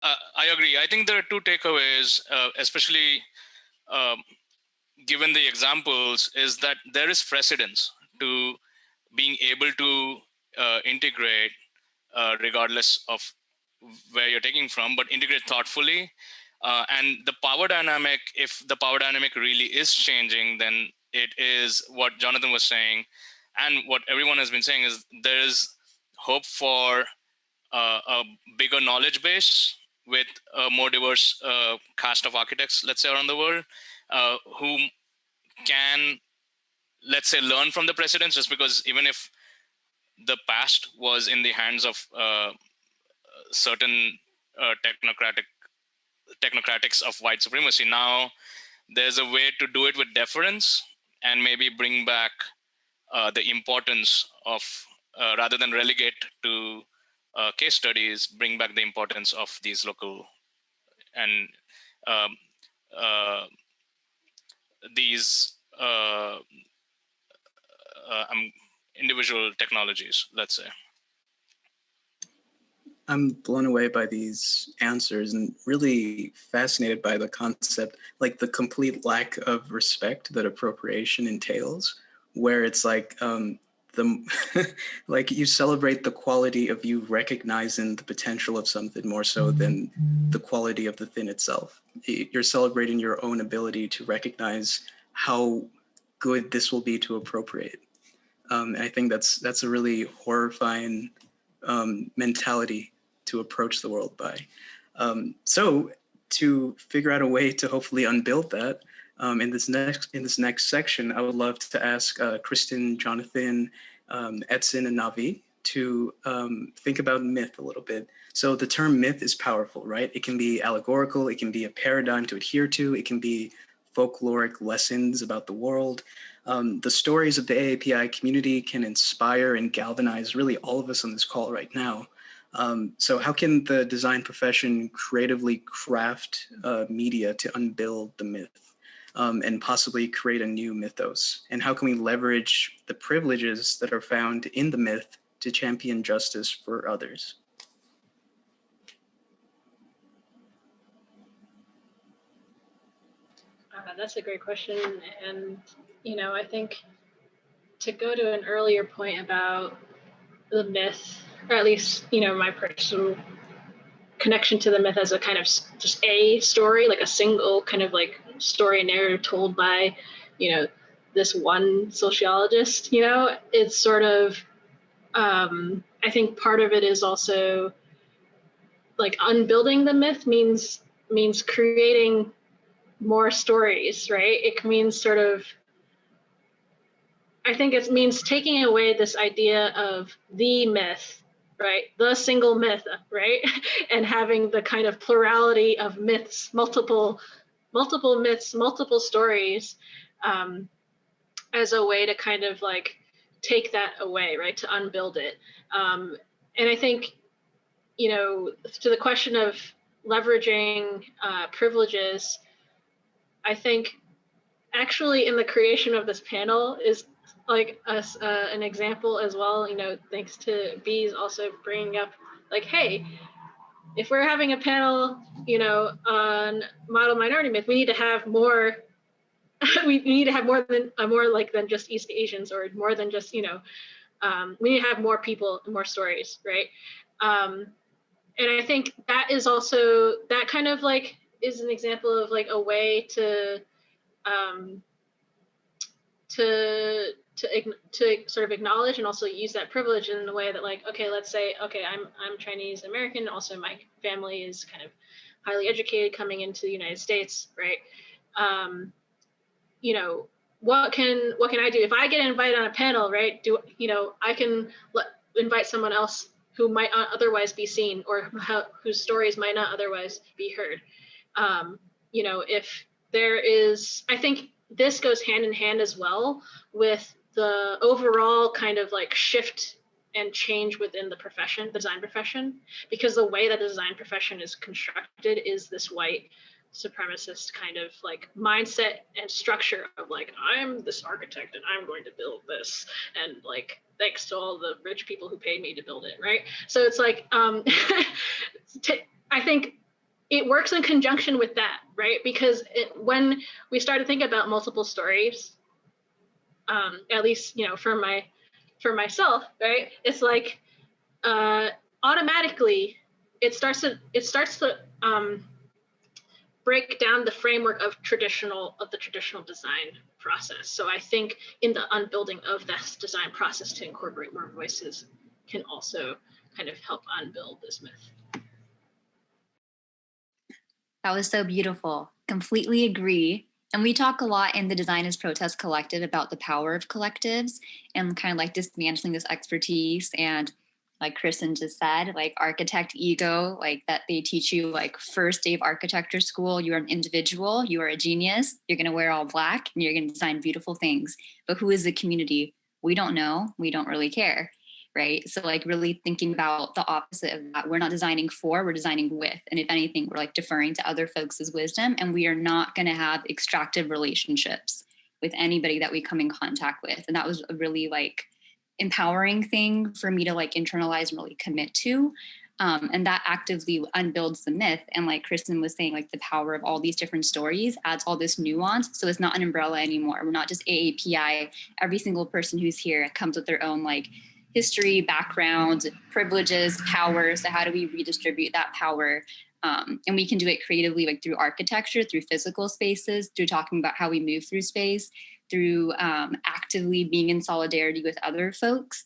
I agree. I think there are two takeaways, especially given the examples, is that there is precedence to being able to integrate regardless of where you're taking from, but integrate thoughtfully. And the power dynamic, if the power dynamic really is changing, then it is what Jonathan was saying, and what everyone has been saying is there is hope for a bigger knowledge base with a more diverse cast of architects, let's say, around the world, who can, let's say, learn from the precedents, just because even if the past was in the hands of certain technocratics of white supremacy, now there's a way to do it with deference and maybe bring back the importance of, rather than relegate to case studies, bring back the importance of these local and um, uh, these individual technologies, let's say. I'm blown away by these answers and really fascinated by the concept, like the complete lack of respect that appropriation entails, where it's like like you celebrate the quality of you recognizing the potential of something more so than the quality of the thing itself. You're celebrating your own ability to recognize how good this will be to appropriate. And I think that's a really horrifying mentality to approach the world by. So to figure out a way to hopefully unbuild that, in this next section, I would love to ask Christin, Jonathan, Edson, and Navi to think about myth a little bit. So the term myth is powerful, right? It can be allegorical, it can be a paradigm to adhere to, it can be folkloric lessons about the world. The stories of the AAPI community can inspire and galvanize really all of us on this call right now. So how can the design profession creatively craft media to unbuild the myth and possibly create a new mythos? And how can we leverage the privileges that are found in the myth to champion justice for others? That's a great question. And, I think to go to an earlier point about the myth, or at least, my personal connection to the myth as a kind of just a story, like a single kind of like story narrative told by, this one sociologist, it's sort of, I think part of it is also like unbuilding the myth means creating more stories, right? It means sort of, I think it means taking away this idea of the myth, right? The single myth, right? And having the kind of plurality of myths, multiple myths, multiple stories, as a way to kind of like take that away, right? To unbuild it. And I think, to the question of leveraging privileges, I think actually in the creation of this panel is like an example as well, thanks to Bees also bringing up like, hey, if we're having a panel, on model minority myth, we need to have more, we need to have more than just East Asians, or more than just, we need to have more people and more stories, right? And I think that is also, that kind of like is an example of like a way to sort of acknowledge and also use that privilege in a way that like, okay, let's say, okay, I'm Chinese American, also my family is kind of highly educated coming into the United States, right? What can I do if I get invited on a panel, right? I can invite someone else who might not otherwise be seen, or whose stories might not otherwise be heard. If there is, I think this goes hand in hand as well with the overall kind of like shift and change within the profession, the design profession, because the way that the design profession is constructed is this white supremacist kind of like mindset and structure of like, I'm this architect and I'm going to build this, and like thanks to all the rich people who paid me to build it, right? So it's like I think it works in conjunction with that, right? Because when we start to think about multiple stories, at least, you know, for myself, right? It's like automatically it starts to break down the framework of the traditional design process. So I think in the unbuilding of this design process to incorporate more voices can also kind of help unbuild this myth. That was so beautiful. Completely agree. And we talk a lot in the Designers Protest Collective about the power of collectives and kind of like dismantling this expertise. And like Christin just said, like architect ego, like that they teach you like first day of architecture school, you are an individual, you are a genius, you're going to wear all black and you're going to design beautiful things. But who is the community? We don't know. We don't really care. Right. So like really thinking about the opposite of that. We're not designing for, we're designing with. And if anything, we're like deferring to other folks' wisdom. And we are not going to have extractive relationships with anybody that we come in contact with. And that was a really like empowering thing for me to like internalize and really commit to. And that actively unbuilds the myth. And like Christin was saying, like the power of all these different stories adds all this nuance. So it's not an umbrella anymore. We're not just AAPI. Every single person who's here comes with their own like history, background, privileges, power. So how do we redistribute that power? And we can do it creatively, like through architecture, through physical spaces, through talking about how we move through space, through actively being in solidarity with other folks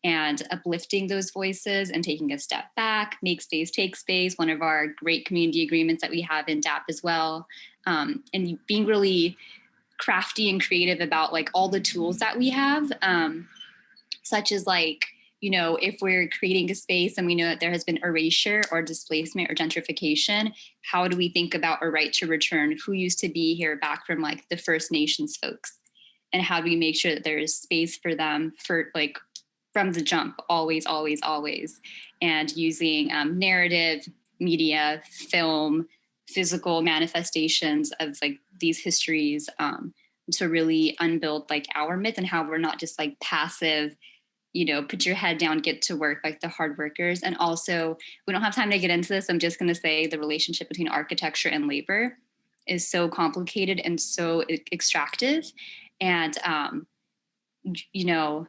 and uplifting those voices and taking a step back, make space, take space, one of our great community agreements that we have in DAP as well. And being really crafty and creative about like all the tools that we have. Such as like, you know, if we're creating a space and we know that there has been erasure or displacement or gentrification, how do we think about a right to return? Who used to be here back from like the First Nations folks? And how do we make sure that there is space for them for like from the jump, always, always, always. And using narrative, media, film, physical manifestations of like these histories to really unbuild like our myth and how we're not just like passive, you know, put your head down, get to work, like the hard workers. And also, we don't have time to get into this. I'm just going to say the relationship between architecture and labor is so complicated and so extractive. And, you know,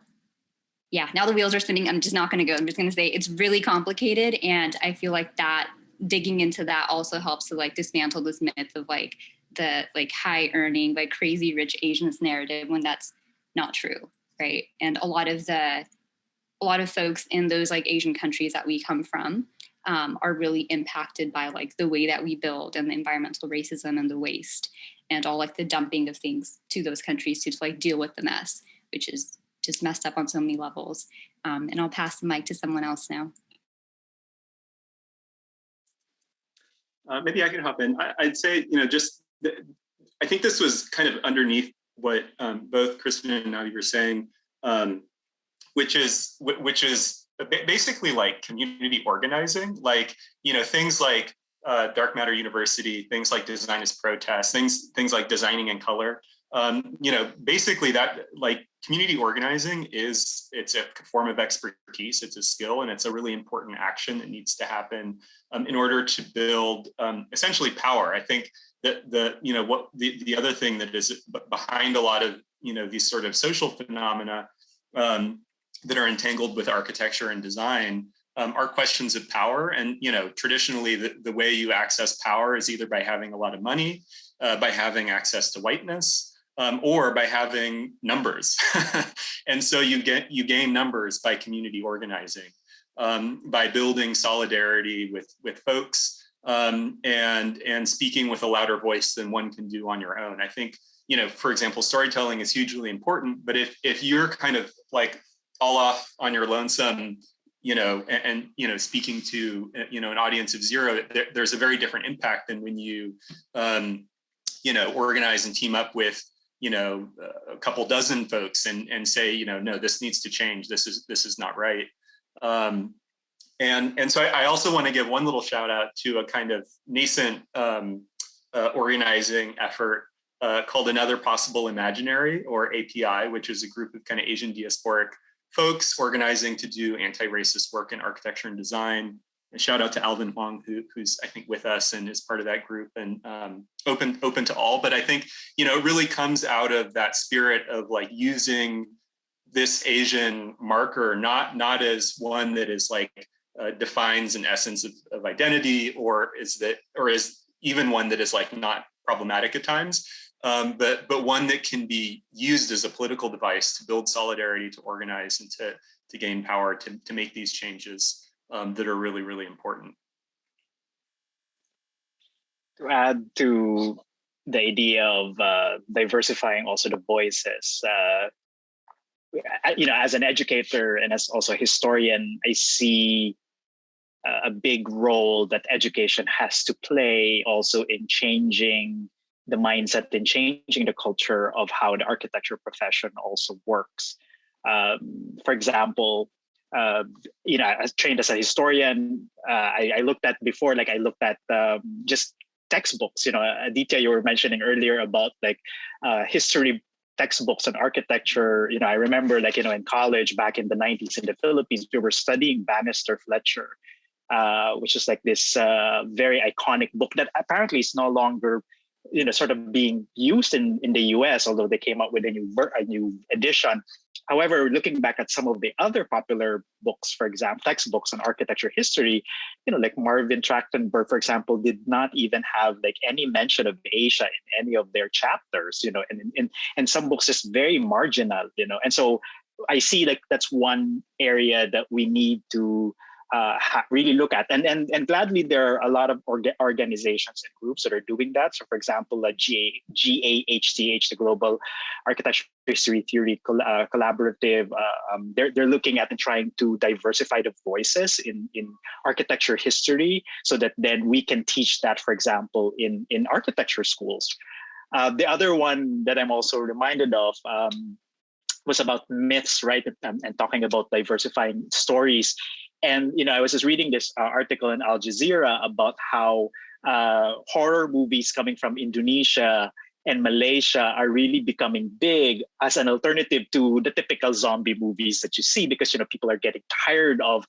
yeah, now the wheels are spinning. I'm just not going to go. I'm just going to say it's really complicated. And I feel like that digging into that also helps to like dismantle this myth of like the like high earning, like crazy rich Asians narrative when that's not true. Right. And a lot of folks in those like Asian countries that we come from are really impacted by like the way that we build and the environmental racism and the waste and all like the dumping of things to those countries to like deal with the mess, which is just messed up on so many levels. And I'll pass the mic to someone else now. Maybe I can hop in. I'd say, you know, I think this was kind of underneath what both Christin and Navi were saying, which is basically like community organizing, like, you know, things like Dark Matter University, things like Designers Protest, things like designing in color. You know, basically that like community organizing it's a form of expertise, it's a skill, and it's a really important action that needs to happen in order to build essentially power. I think that the other thing that is behind a lot of, you know, these sort of social phenomena that are entangled with architecture and design are questions of power. And, you know, traditionally the way you access power is either by having a lot of money, by having access to whiteness, or by having numbers. And so you gain numbers by community organizing, by building solidarity with folks, and speaking with a louder voice than one can do on your own. I think, you know, for example, storytelling is hugely important, but if you're kind of like all off on your lonesome, you know, and you know, speaking to, you know, an audience of zero, there's a very different impact than when you, you know, organize and team up with, you know, a couple dozen folks and say, you know, no, this needs to change. This is not right. And so I also want to give one little shout out to a kind of nascent organizing effort called Another Possible Imaginary, or API, which is a group of kind of Asian diasporic folks organizing to do anti-racist work in architecture and design. shout out to Alvin Huang, who's I think with us and is part of that group, and open to all. But I think, it really comes out of that spirit of like using this Asian marker not as one that is like defines an essence of identity, or is even one that is like not problematic at times, but one that can be used as a political device to build solidarity, to organize, and to gain power, to make these changes that are really, really important. To add to the idea of diversifying also the voices, as an educator and as also a historian, I see a big role that education has to play also in changing the mindset and changing the culture of how the architecture profession also works. For example, as trained as a historian, I looked at before, like I looked at just textbooks. Aditya, you were mentioning earlier about like history textbooks on architecture. I remember like, in college back in the 90s in the Philippines, we were studying Bannister Fletcher, which is like this very iconic book that apparently is no longer sort of being used in the US, although they came up with a new edition. However, looking back at some of the other popular books, for example, textbooks on architecture history, like Marvin Trachtenberg, for example, did not even have like any mention of Asia in any of their chapters, and some books is very marginal, and so I see like that's one area that we need to really look at, and gladly there are a lot of organizations and groups that are doing that. So, for example, GAHTH, the Global Architecture History Theory Collaborative, they're looking at and trying to diversify the voices in architecture history, so that then we can teach that, for example, in architecture schools. The other one that I'm also reminded of was about myths, right? And talking about diversifying stories. And I was just reading this article in Al Jazeera about how horror movies coming from Indonesia and Malaysia are really becoming big as an alternative to the typical zombie movies that you see, because people are getting tired of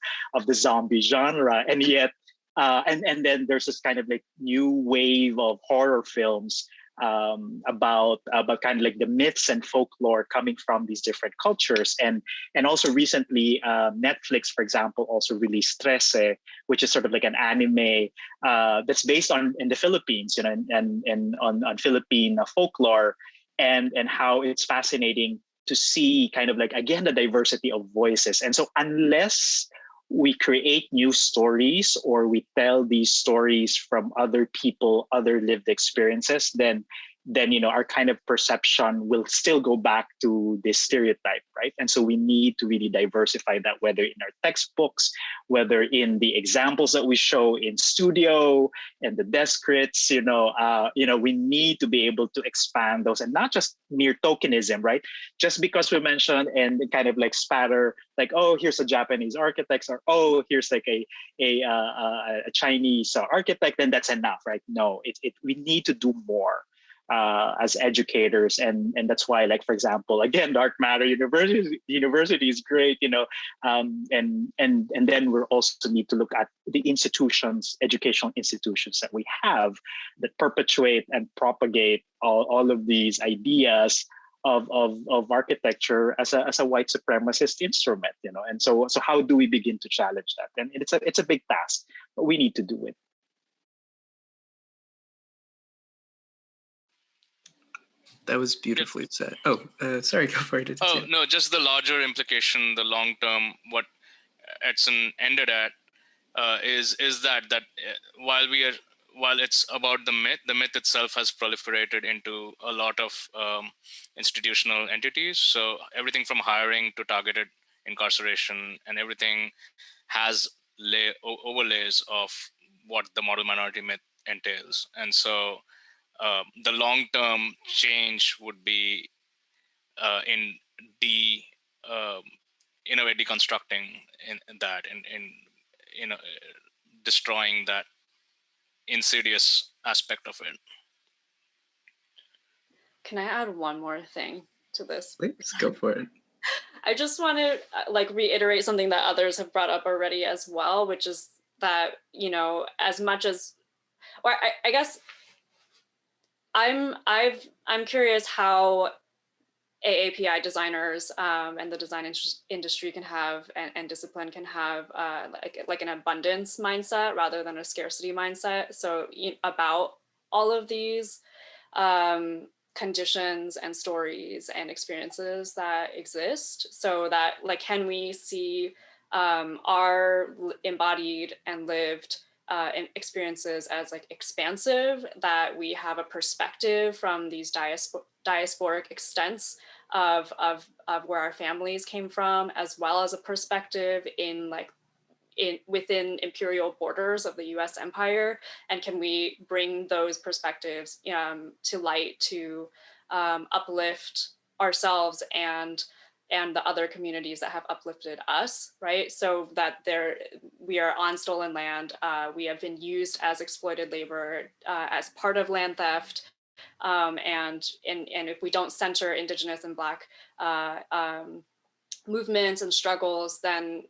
the zombie genre, and yet and then there's this kind of like new wave of horror films about kind of like the myths and folklore coming from these different cultures. And also recently Netflix, for example, also released Trece, which is sort of like an anime that's based in the Philippines, and on Philippine folklore, and how it's fascinating to see kind of like, again, the diversity of voices. And so unless we create new stories, or we tell these stories from other people, other lived experiences, then our kind of perception will still go back to this stereotype, right? And so we need to really diversify that, whether in our textbooks, whether in the examples that we show in studio and the desk crits. We need to be able to expand those, and not just mere tokenism, right? Just because we mention and kind of like spatter, like, oh, here's a Japanese architect, or oh, here's like a Chinese architect, then that's enough, right? No, we need to do more as educators, and that's why, like, for example, again, Dark Matter University is great, and then we also need to look at the educational institutions that we have that perpetuate and propagate all of these ideas of architecture as a white supremacist instrument, and so how do we begin to challenge that? And it's a big task, but we need to do it. That was beautifully said. Oh, sorry, go for it. Oh, no, just the larger implication, the long term, what Edson ended at is that while it's about the myth itself has proliferated into a lot of institutional entities. So everything from hiring to targeted incarceration, and everything has overlays of what the model minority myth entails. And so the long-term change would be in a way deconstructing in that, in destroying that insidious aspect of it. Can I add one more thing to this? Please go for it. I just want to reiterate something that others have brought up already as well, which is that, you know, as much as, or I guess I'm curious how AAPI designers and the design industry can have, and discipline can have like an abundance mindset rather than a scarcity mindset. So about all of these conditions and stories and experiences that exist, so that like, can we see our embodied and lived experiences as like expansive, that we have a perspective from these diasporic extents of where our families came from, as well as a perspective in like within imperial borders of the US empire, and can we bring those perspectives to light to uplift ourselves and the other communities that have uplifted us, right? So that we are on stolen land, we have been used as exploited labor, as part of land theft, and if we don't center Indigenous and Black movements and struggles, then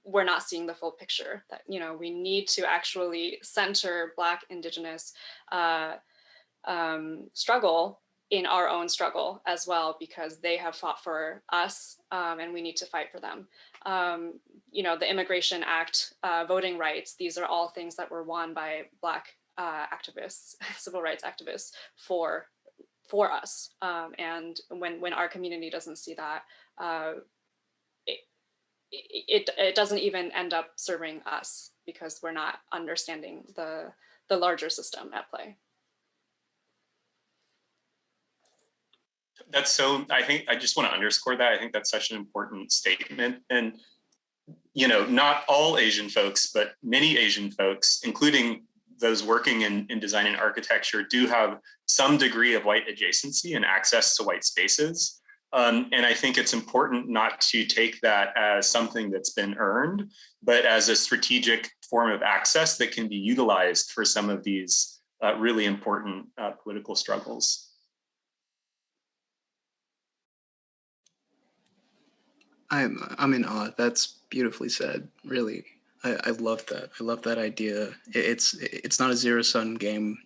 we're not seeing the full picture. That, you know, we need to actually center Black, Indigenous struggle in our own struggle as well, because they have fought for us, and we need to fight for them. You know, the Immigration Act, voting rights, these are all things that were won by Black activists, civil rights activists for us. And when our community doesn't see that, it doesn't even end up serving us, because we're not understanding the larger system at play. That's so, I think I just want to underscore that. I think that's such an important statement. And, you know, not all Asian folks, but many Asian folks, including those working in design and architecture, do have some degree of white adjacency and access to white spaces. And I think it's important not to take that as something that's been earned, but as a strategic form of access that can be utilized for some of these really important political struggles. I'm in awe. That's beautifully said. Really, I love that. I love that idea. It's not a zero-sum game.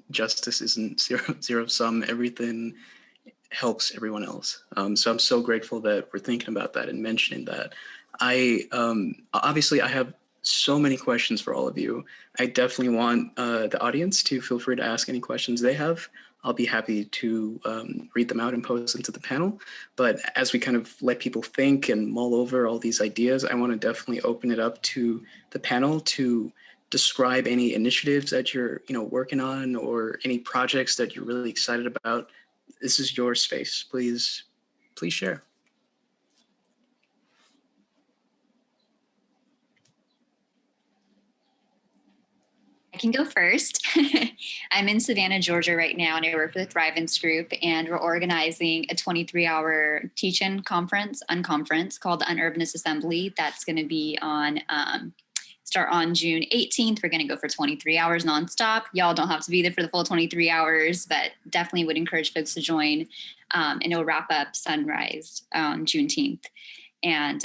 Justice isn't zero sum. Everything helps everyone else. So I'm so grateful that we're thinking about that and mentioning that. I obviously I have so many questions for all of you. I definitely want the audience to feel free to ask any questions they have. I'll be happy to read them out and post them to the panel. But as we kind of let people think and mull over all these ideas, I want to definitely open it up to the panel to describe any initiatives that you're working on, or any projects that you're really excited about. This is your space. Please share. I can go first. I'm in Savannah, Georgia right now, and I work for the Thrivance Group, and we're organizing a 23-hour teach-in unconference called the Unurbanist Assembly. That's going to be start on June 18th. We're going to go for 23 hours nonstop. Y'all don't have to be there for the full 23 hours, but definitely would encourage folks to join. And it'll wrap up sunrise on Juneteenth. And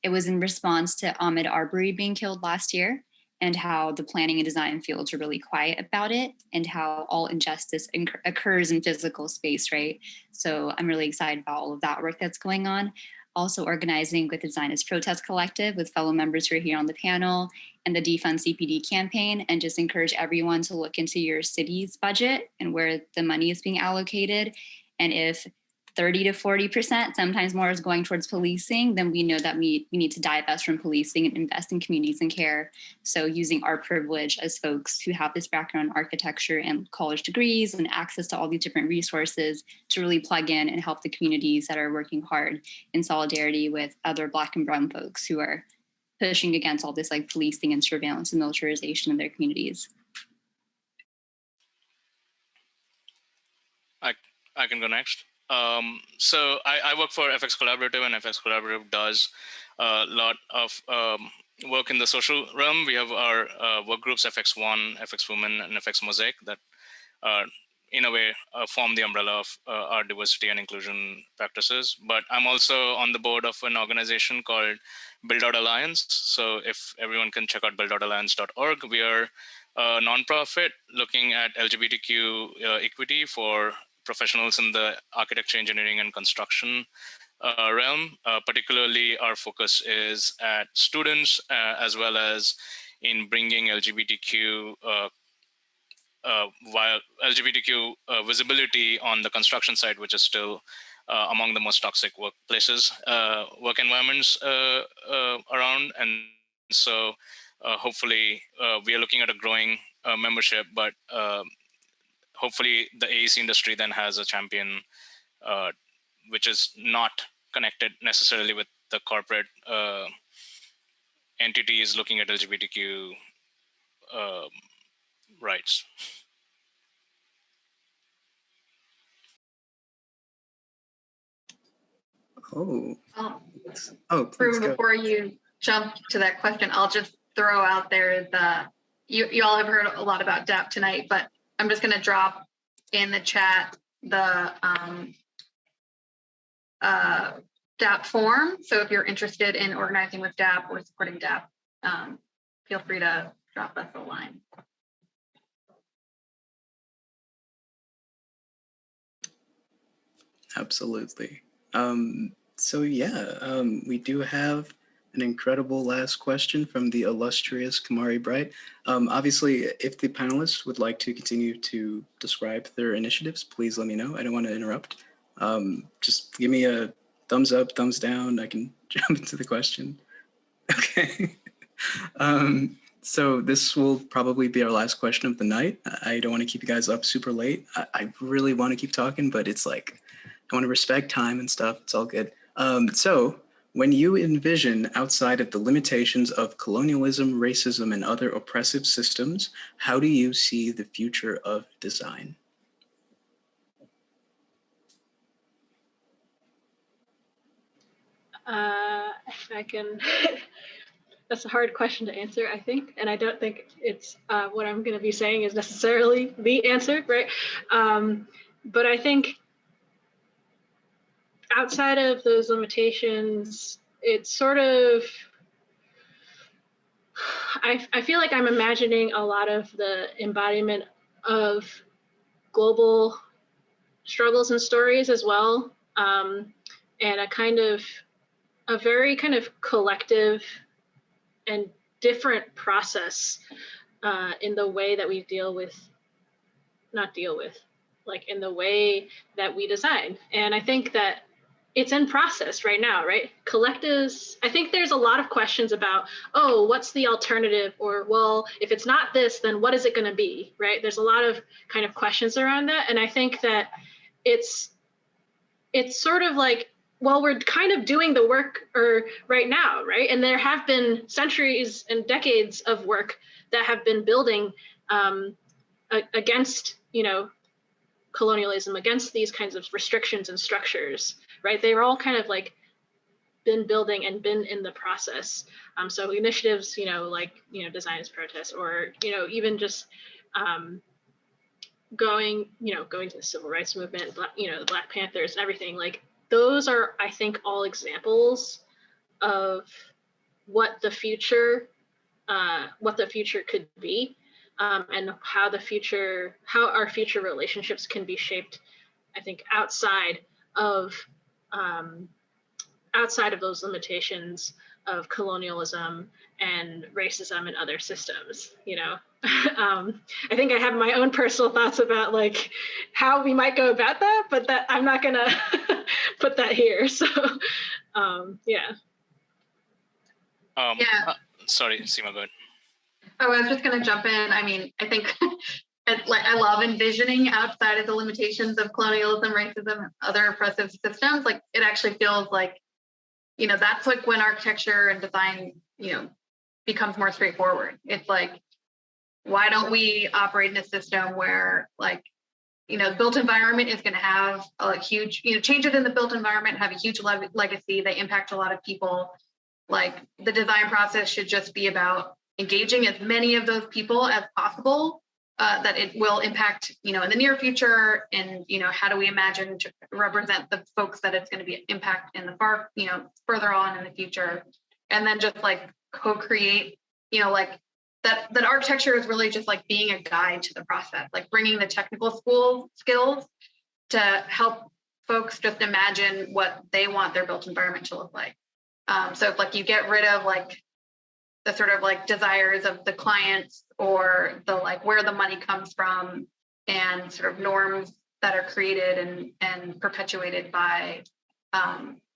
it was in response to Ahmaud Arbery being killed last year, and how the planning and design fields are really quiet about it, and how all injustice occurs in physical space, right? So I'm really excited about all of that work that's going on. Also organizing with the Zionist Protest Collective with fellow members who are here on the panel, and the Defund CPD campaign, and just encourage everyone to look into your city's budget and where the money is being allocated. And if 30 to 40%, sometimes more, is going towards policing, then we know that we need to divest from policing and invest in communities and care. So using our privilege as folks who have this background in architecture and college degrees and access to all these different resources to really plug in and help the communities that are working hard in solidarity with other Black and brown folks who are pushing against all this like policing and surveillance and militarization of their communities. I can go next. So I work for FX Collaborative, and FX Collaborative does a lot of work in the social realm. We have our work groups, FX1, FX Women, and FX Mosaic, that in a way, form the umbrella of our diversity and inclusion practices. But I'm also on the board of an organization called Build Out Alliance. So if everyone can check out buildoutalliance.org, we are a nonprofit looking at LGBTQ equity for professionals in the architecture, engineering, and construction realm. Particularly, our focus is at students as well as in bringing LGBTQ while LGBTQ visibility on the construction side, which is still among the most toxic workplaces, work environments around. And so hopefully we are looking at a growing membership, but hopefully the AEC industry then has a champion which is not connected necessarily with the corporate entities looking at LGBTQ rights. Oh, Please before you jump to that question, I'll just throw out there you all have heard a lot about DAP tonight, but I'm just going to drop in the chat the DAP form. So if you're interested in organizing with DAP or supporting DAP, feel free to drop us a line. Absolutely. So yeah, we do have an incredible last question from the illustrious Kamari Bright. Obviously, if the panelists would like to continue to describe their initiatives, please let me know. I don't want to interrupt. Just give me a thumbs up, thumbs down. I can jump into the question. Okay. So this will probably be our last question of the night. I don't want to keep you guys up super late. I really want to keep talking, but it's like, I want to respect time and stuff. It's all good. So when you envision outside of the limitations of colonialism, racism, and other oppressive systems, how do you see the future of design? If I can, that's a hard question to answer, I think. And I don't think it's what I'm going to be saying is necessarily the answer, right? But I think outside of those limitations, it's sort of, I feel like I'm imagining a lot of the embodiment of global struggles and stories as well, and a very kind of collective and different process in the way that we in the way that we design. And I think that it's in process right now, right? Collectives, I think there's a lot of questions about, oh, what's the alternative? Or, well, if it's not this, then what is it going to be, right? There's a lot of kind of questions around that. And I think that it's sort of like, well, we're kind of doing the work right now, right? And there have been centuries and decades of work that have been building against, colonialism, against these kinds of restrictions and structures, right? They were all kind of like been building and been in the process. So initiatives, Design as Protest, or, even just going to the civil rights movement, the Black Panthers and everything, like those are, I think, all examples of what the future could be. And how our future relationships can be shaped, I think, outside of those limitations of colonialism and racism and other systems. I think I have my own personal thoughts about like how we might go about that, but that I'm not gonna put that here. So yeah. Sorry, Seema, go ahead. Oh, I was just going to jump in. I mean, I think I love envisioning outside of the limitations of colonialism, racism, and other oppressive systems. Like it actually feels like, that's like when architecture and design, becomes more straightforward. It's like, why don't we operate in a system where like, the built environment is going to have a huge, changes in the built environment have a huge legacy. They impact a lot of people. Like the design process should just be about engaging as many of those people as possible that it will impact, in the near future, and how do we imagine to represent the folks that it's going to be impact in the far, further on in the future, and then just like co-create, like that architecture is really just like being a guide to the process, like bringing the technical skills to help folks just imagine what they want their built environment to look like. So if like you get rid of like the sort of like desires of the clients, or the like where the money comes from, and sort of norms that are created and perpetuated by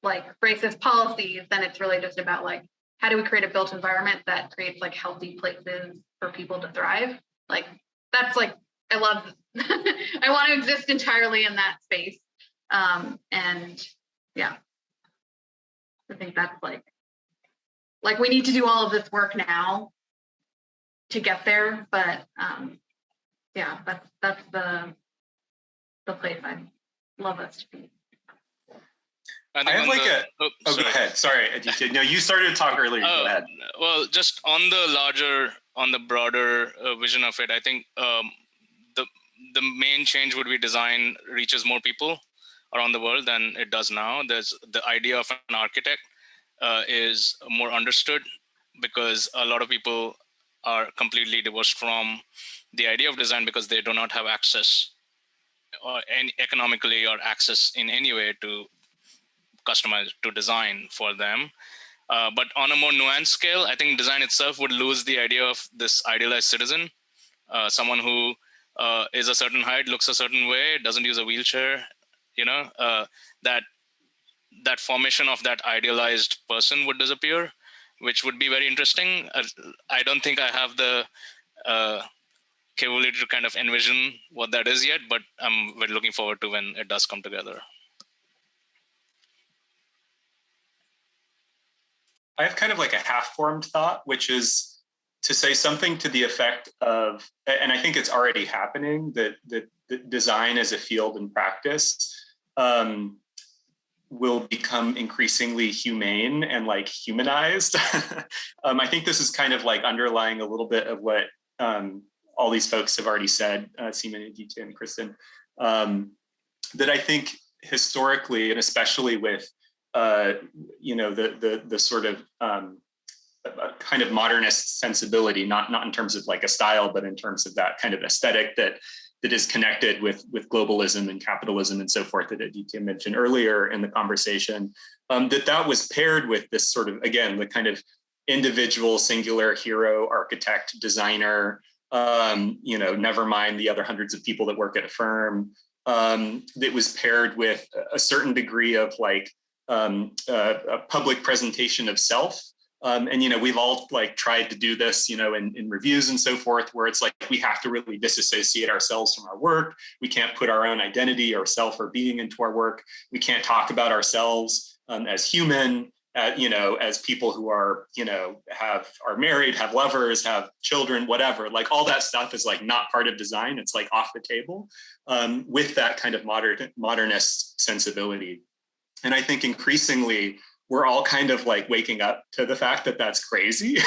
like racist policies, then it's really just about like, how do we create a built environment that creates like healthy places for people to thrive? Like that's like, I love I want to exist entirely in that space. And yeah, I think that's like we need to do all of this work now to get there, but yeah, that's the place I'd love us to be. I have like go ahead. Sorry, Aditya. No, you started to talk earlier. Go ahead. Well, just on the broader vision of it, I think the main change would be design reaches more people around the world than it does now. There's the idea of an architect is more understood, because a lot of people are completely divorced from the idea of design because they do not have access or economically or access in any way to customize, to design for them. But on a more nuanced scale, I think design itself would lose the idea of this idealized citizen, someone who is a certain height, looks a certain way, doesn't use a wheelchair, that formation of that idealized person would disappear, which would be very interesting. I don't think I have the capability to kind of envision what that is yet, but I'm very looking forward to when it does come together. I have kind of like a half-formed thought, which is to say something to the effect of, and I think it's already happening, that design as a field and practice will become increasingly humane and like humanized. I think this is kind of like underlying a little bit of what all these folks have already said, Seema, Aditya, and Christin, that I think historically, and especially with the sort of kind of modernist sensibility, not in terms of like a style, but in terms of that kind of aesthetic that is connected with globalism and capitalism and so forth that Aditya mentioned earlier in the conversation, that was paired with this sort of, again, the kind of individual singular hero, architect, designer, never mind the other hundreds of people that work at a firm, that was paired with a certain degree of like a public presentation of self. And, we've all like tried to do this, in reviews and so forth, where it's like, we have to really disassociate ourselves from our work. We can't put our own identity or self or being into our work. We can't talk about ourselves as human, as people who are, are married, have lovers, have children, whatever. Like all that stuff is like not part of design. It's like off the table with that kind of modernist sensibility. And I think increasingly, we're all kind of like waking up to the fact that that's crazy.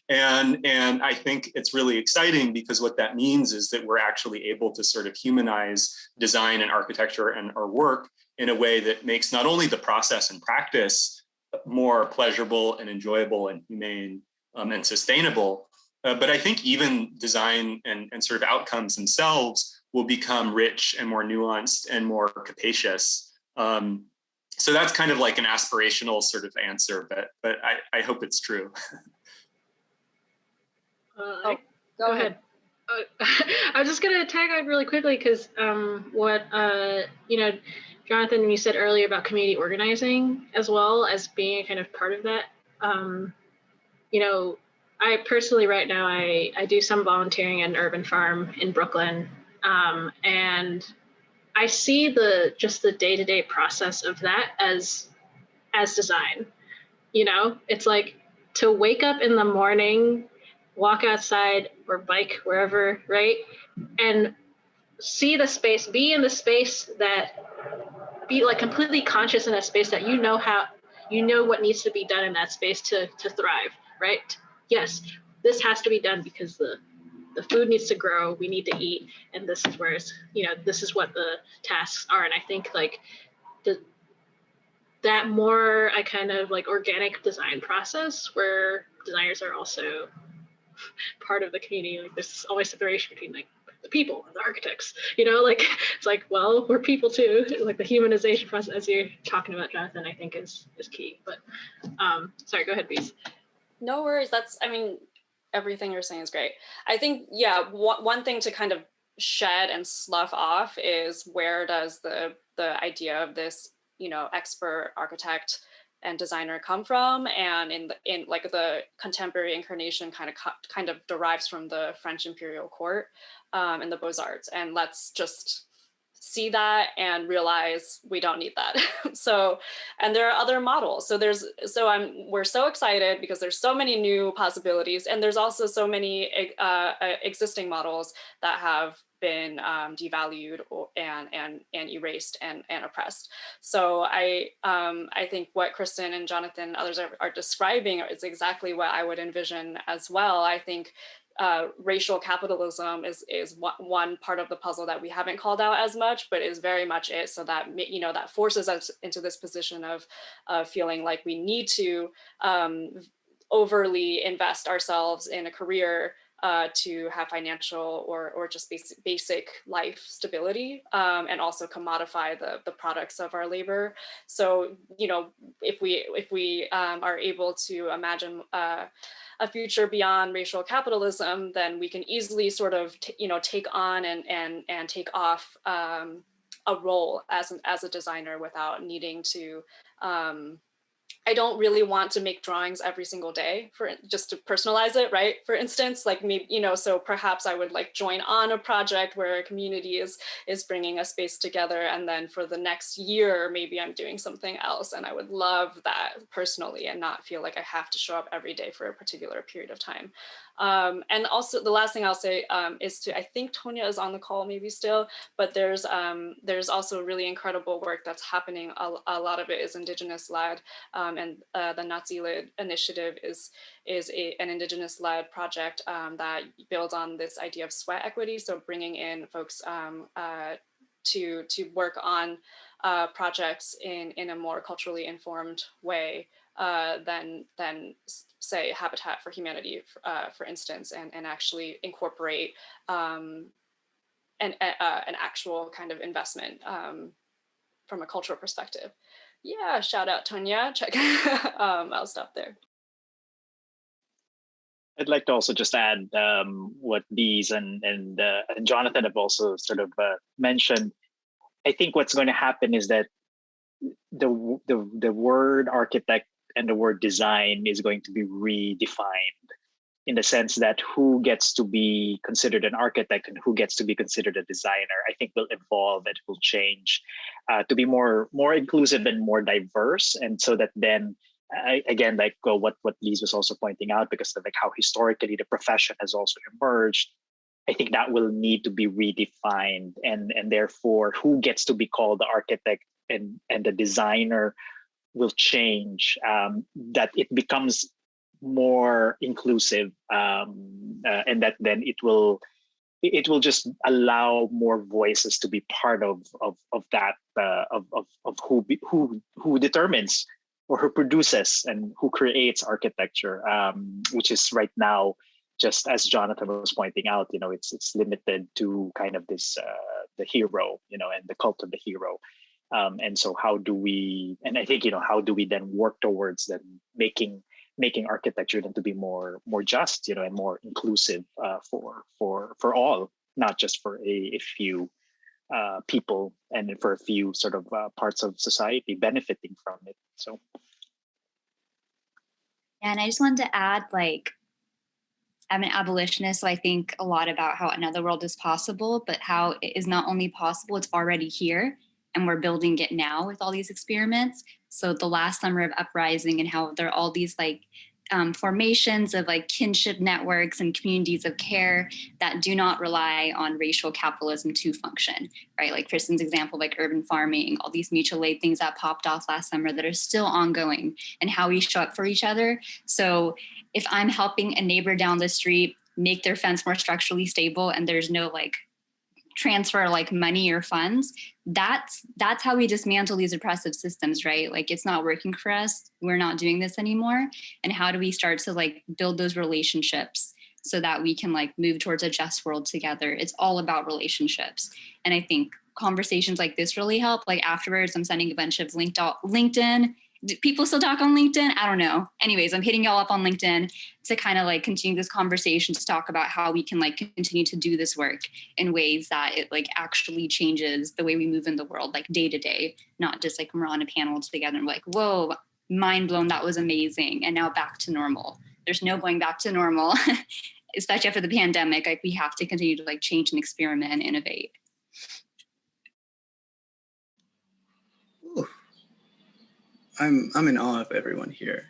and I think it's really exciting, because what that means is that we're actually able to sort of humanize design and architecture and our work in a way that makes not only the process and practice more pleasurable and enjoyable and humane and sustainable, but I think even design and sort of outcomes themselves will become rich and more nuanced and more capacious. So that's kind of like an aspirational sort of answer, but I hope it's true. Go ahead. I was just going to tag on really quickly, because what, Jonathan, you said earlier about community organizing as well as being a kind of part of that. I personally right now, I do some volunteering at an urban farm in Brooklyn, and I see just the day-to-day process of that as design. It's like to wake up in the morning, walk outside or bike wherever, right? And see the space, be in the space be like completely conscious in a space that what needs to be done in that space to thrive, right? Yes, this has to be done because the the food needs to grow, we need to eat, and this is where it's, this is what the tasks are. And I think like that more I kind of like organic design process where designers are also part of the community, like there's always separation between like the people and the architects, like it's like, well, we're people too. Like the humanization process, as you're talking about, Jonathan, I think is key. But sorry, go ahead, please. No worries. Everything you're saying is great. I think, yeah, one thing to kind of shed and slough off is where does the idea of this, expert architect and designer come from? And in like the contemporary incarnation kind of derives from the French imperial court and the Beaux-Arts. And let's just see that and realize we don't need that. So, and there are other models. We're so excited because there's so many new possibilities, and there's also so many existing models that have been devalued and erased and oppressed. So I think what Christin and Jonathan and others are describing is exactly what I would envision as well. I think racial capitalism is one part of the puzzle that we haven't called out as much, but is very much it. So that, that forces us into this position of feeling like we need to overly invest ourselves in a career to have financial or just basic life stability, and also commodify the products of our labor. So, if we are able to imagine a future beyond racial capitalism, then we can easily sort of take on and take off a role as a designer without needing to. I don't really want to make drawings every single day just to personalize it, right? For instance, like maybe, so perhaps I would like join on a project where a community is bringing a space together. And then for the next year, maybe I'm doing something else. And I would love that personally and not feel like I have to show up every day for a particular period of time. And also the last thing I'll say is I think Tonya is on the call maybe still, but there's also really incredible work that's happening. A lot of it is indigenous led. And the Nazi-led initiative is an indigenous-led project that builds on this idea of sweat equity. So bringing in folks to work on projects in a more culturally informed way than say Habitat for Humanity, for instance, and actually incorporate an actual kind of investment from a cultural perspective. Yeah, shout out Tonya. Check. I'll stop there. I'd like to also just add what Bees and Jonathan have also sort of mentioned. I think what's going to happen is that the word architect and the word design is going to be redefined, in the sense that who gets to be considered an architect and who gets to be considered a designer, I think will evolve, it will change to be more inclusive and more diverse. And so that then, again, like what Lise was also pointing out, because of like how historically the profession has also emerged, I think that will need to be redefined, and therefore who gets to be called the architect and the designer will change, that it becomes more inclusive, and that then it will just allow more voices to be part of that of who determines or who produces and who creates architecture, which is right now, just as Jonathan was pointing out, it's limited to kind of this the hero, and the cult of the hero. And so how do we, and I think, how do we then work towards then making architecture then to be more just, and more inclusive for all, not just for a few people and for a few sort of parts of society benefiting from it. So. And I just wanted to add, like, I'm an abolitionist, so I think a lot about how another world is possible, but how it is not only possible, it's already here. And we're building it now with all these experiments. So the last summer of Uprising, and how there are all these like formations of like kinship networks and communities of care that do not rely on racial capitalism to function, right? Like Kristin's example, like urban farming, all these mutual aid things that popped off last summer that are still ongoing, and how we show up for each other. So if I'm helping a neighbor down the street make their fence more structurally stable and there's no like transfer like money or funds, that's how we dismantle these oppressive systems, right? Like it's not working for us. We're not doing this anymore. And how do we start to like build those relationships so that we can like move towards a just world together? It's all about relationships. And I think conversations like this really help. Like afterwards, I'm sending a bunch of LinkedIn. Do people still talk on LinkedIn? I don't know. Anyways, I'm hitting y'all up on LinkedIn to kind of like continue this conversation, to talk about how we can like continue to do this work in ways that it like actually changes the way we move in the world, like day to day, not just like we're on a panel together and we're like, whoa, mind blown, that was amazing. And now back to normal. There's no going back to normal, especially after the pandemic. Like we have to continue to like change and experiment and innovate. Ooh. I'm in awe of everyone here.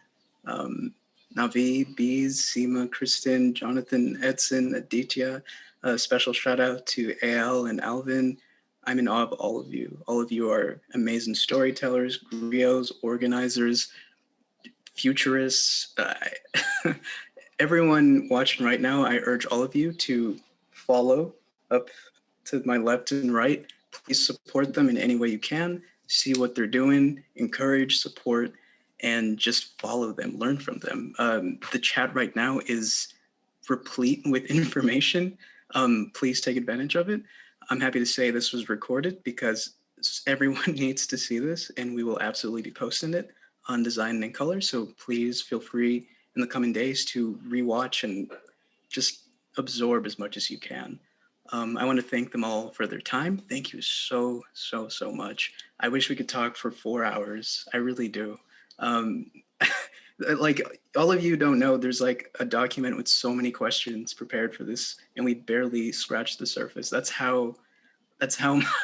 Navi, Bees, Seema, Christin, Jonathan, Edson, Aditya. Special shout out to AL and Alvin. I'm in awe of all of you. All of you are amazing storytellers, griots, organizers, futurists. Everyone watching right now, I urge all of you to follow up to my left and right. Please support them in any way you can. See what they're doing, encourage, support, and just follow them, learn from them. The chat right now is replete with information. Please take advantage of it. I'm happy to say this was recorded because everyone needs to see this, and we will absolutely be posting it on Design and Color. So please feel free in the coming days to rewatch and just absorb as much as you can. I want to thank them all for their time. Thank you so much. I wish we could talk for 4 hours. I really do. Like all of you don't know, there's like a document with so many questions prepared for this, and we barely scratched the surface. That's how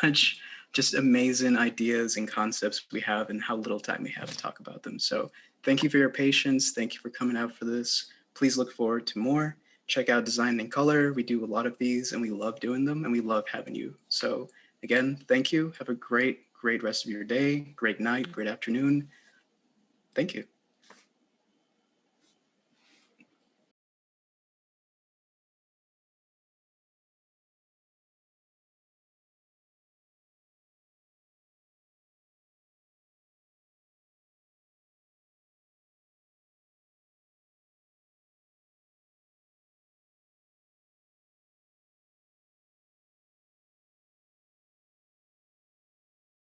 much just amazing ideas and concepts we have and how little time we have to talk about them. So thank you for your patience. Thank you for coming out for this. Please look forward to more. Check out Design and Color. We do a lot of these and we love doing them and we love having you. So again, thank you. Have a great rest of your day, great night, great afternoon. Thank you.